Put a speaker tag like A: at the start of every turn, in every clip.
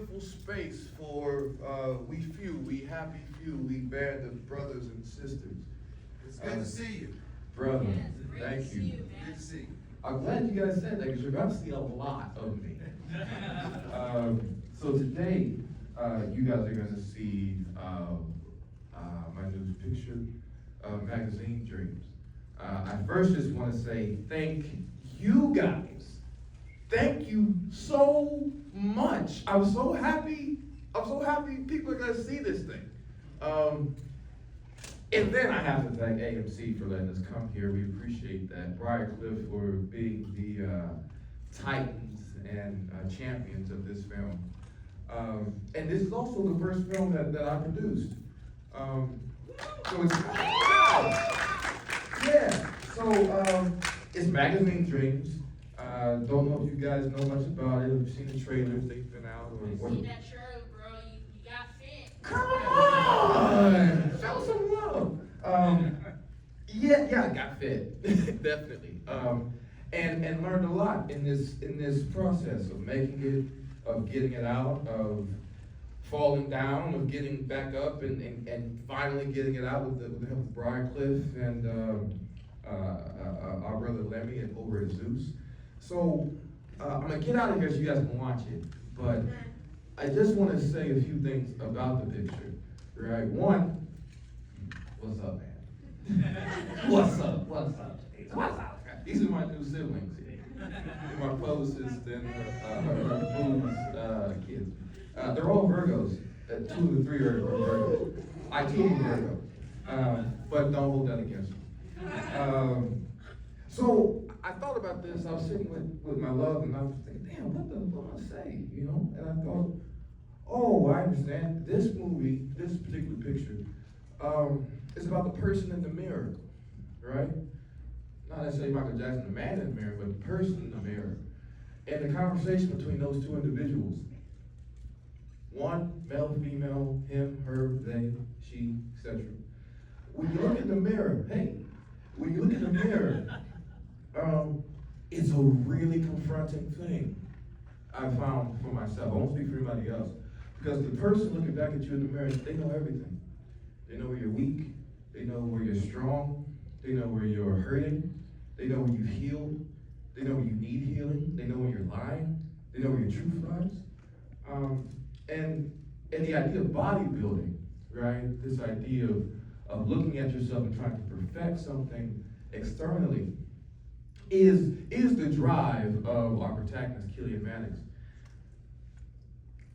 A: beautiful space for we happy few, we band of brothers and sisters.
B: It's good to see you.
A: Brother,
C: Yes, great
A: thank
C: to see
A: you.
C: you, man.
B: Good to see you.
A: I'm glad you guys said that because you're about to see a lot of me. So today, you guys are going to see my new picture, Magazine Dreams. I first just want to say thank you guys. Thank you so much. I'm so happy people are going to see this thing. And then I have to thank AMC for letting us come here. We appreciate that. Briarcliff for being the titans and champions of this film. And this is also the first film that I produced. So it's yeah. So it's Magazine Dreams. Don't know if you guys know much about it. Have seen the trailers? They've been out. Or
C: See that trailer, bro? You got fit.
A: Come on, show some love. Yeah, I got fit, definitely. And learned a lot in this process of making it, of getting it out, of falling down, of getting back up, and finally getting it out with the help of Briarcliff and our brother Lemmy and over at Zeus. So I'm gonna get out of here so you guys can watch it, but I just want to say a few things about the picture. Right? One, what's up, man? What's up? What's up? What's up? These are my new siblings. My closest and Boo's kids. They're all Virgos. 2 of the 3 are Virgos. I too am Virgo. But don't hold that against me. So I thought about this. I was sitting with my love, and I was thinking, damn, what do I say? You know? And I thought, oh, I understand. This movie, this particular picture, is about the person in the mirror, right? Not necessarily Michael Jackson, the man in the mirror, but the person in the mirror. And the conversation between those two individuals. One, male, female, him, her, they, she, etc. When you look in the mirror, when you look in the mirror, it's a really confronting thing I found for myself. I won't speak for anybody else. Because the person looking back at you in the mirror, they know everything. They know where you're weak. They know where you're strong. They know where you're hurting. They know when you've healed. They know when you need healing. They know when you're lying. They know where your truth lies. And the idea of bodybuilding, right? This idea of looking at yourself and trying to perfect something externally is the drive of our protagonist, Killian Maddox.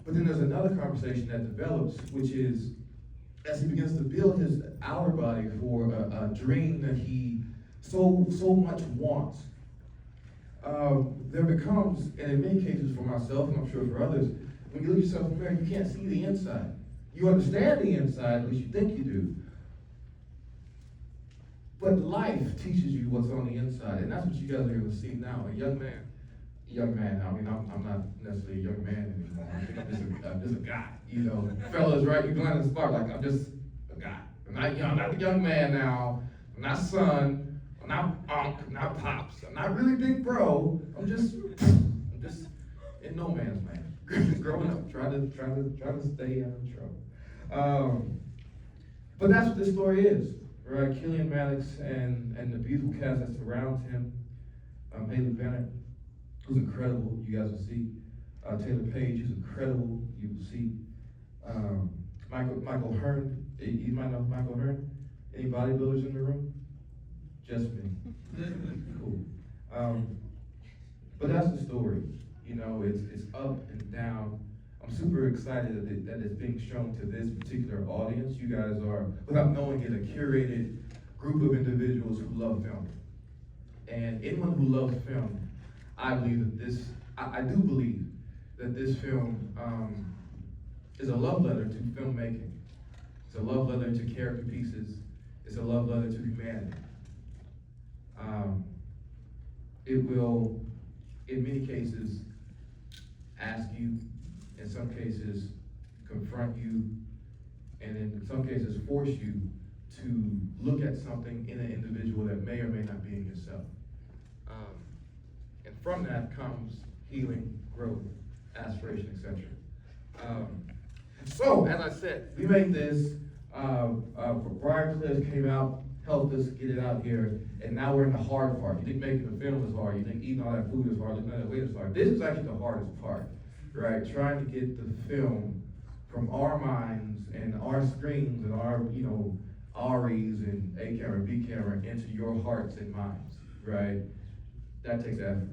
A: But then there's another conversation that develops, which is as he begins to build his outer body for a dream that he so much wants. There becomes, and in many cases for myself, and I'm sure for others, when you look at yourself in the mirror, you can't see the inside. You understand the inside, at least you think you do. But life teaches you what's on the inside, and that's what you guys are going to see now. A young man, I mean, I'm not necessarily a young man anymore. I think I'm just a guy, you know. Fellas, right? You blind the spark, like I'm just a guy. I'm not a young man now. I'm not son. I'm not unc. I'm not pops. I'm not really big bro. I'm just in no man's land. Growing up, trying to stay out of trouble. But that's what this story is, right? Killian Maddox and the beautiful cast that surrounds him. Haley Bennett, who's incredible, you guys will see. Taylor Page, who's incredible, you will see. Michael Hearn, you might know Michael Hearn. Any bodybuilders in the room? Just me. Cool. But that's the story. You know, it's up and down. I'm super excited that it's being shown to this particular audience. You guys are, without knowing it, a curated group of individuals who love film. And anyone who loves film, I believe that I do believe that this film is a love letter to filmmaking. It's a love letter to character pieces. It's a love letter to humanity. It will, in many cases, ask you, in some cases, confront you, and in some cases, force you to look at something in an individual that may or may not be in yourself. And from that comes healing, growth, aspiration, etc. So, as I said, we made this, Brian Cliff came out, helped us get it out here, and now we're in the hard part. You think making the film is hard, you think eating all that food is hard, looking at that weight is hard. This is actually the hardest part, right? Trying to get the film from our minds and our screens and our, REs and A camera, B camera into your hearts and minds, right? That takes effort.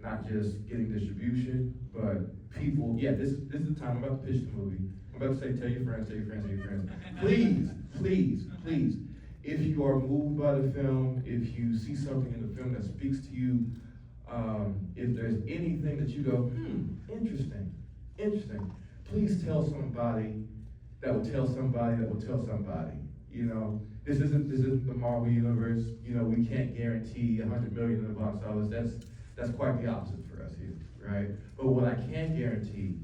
A: Not just getting distribution, but people. Yeah, this is the time. I'm about to pitch the movie. I'm about to say, tell your friends, tell your friends, tell your friends. Please, please, please. If you are moved by the film, if you see something in the film that speaks to you, if there's anything that you go, interesting, please tell somebody that will tell somebody that will tell somebody. This isn't the Marvel universe. We can't guarantee $100 million in the box office. That's quite the opposite for us here, right? But what I can guarantee,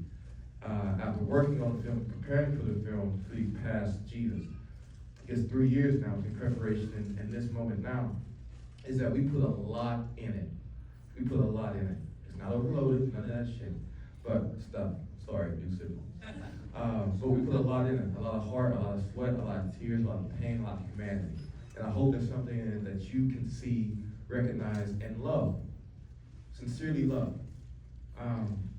A: after working on the film, preparing for the film for these past, it's 3 years now in preparation and this moment now, is that we put a lot in it. We put a lot in it. It's not overloaded, none of that shit, but stuff. Sorry, new signal. But we put a lot in it, a lot of heart, a lot of sweat, a lot of tears, a lot of pain, a lot of humanity. And I hope there's something in it that you can see, recognize, and love. Sincerely love. I'm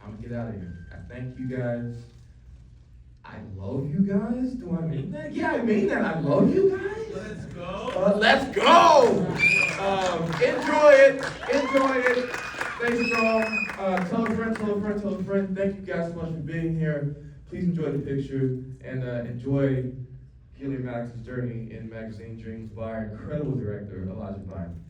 A: gonna get out of here. I thank you guys. I love you guys. Do I mean that? Yeah, I mean that. I love you guys.
B: Let's go.
A: Let's go. Enjoy it. Enjoy it. Stay strong. Tell a friend, tell a friend, tell a friend. Thank you guys so much for being here. Please enjoy the picture and enjoy Killian Maddox's journey in Magazine Dreams by our incredible director, Elijah Bynum.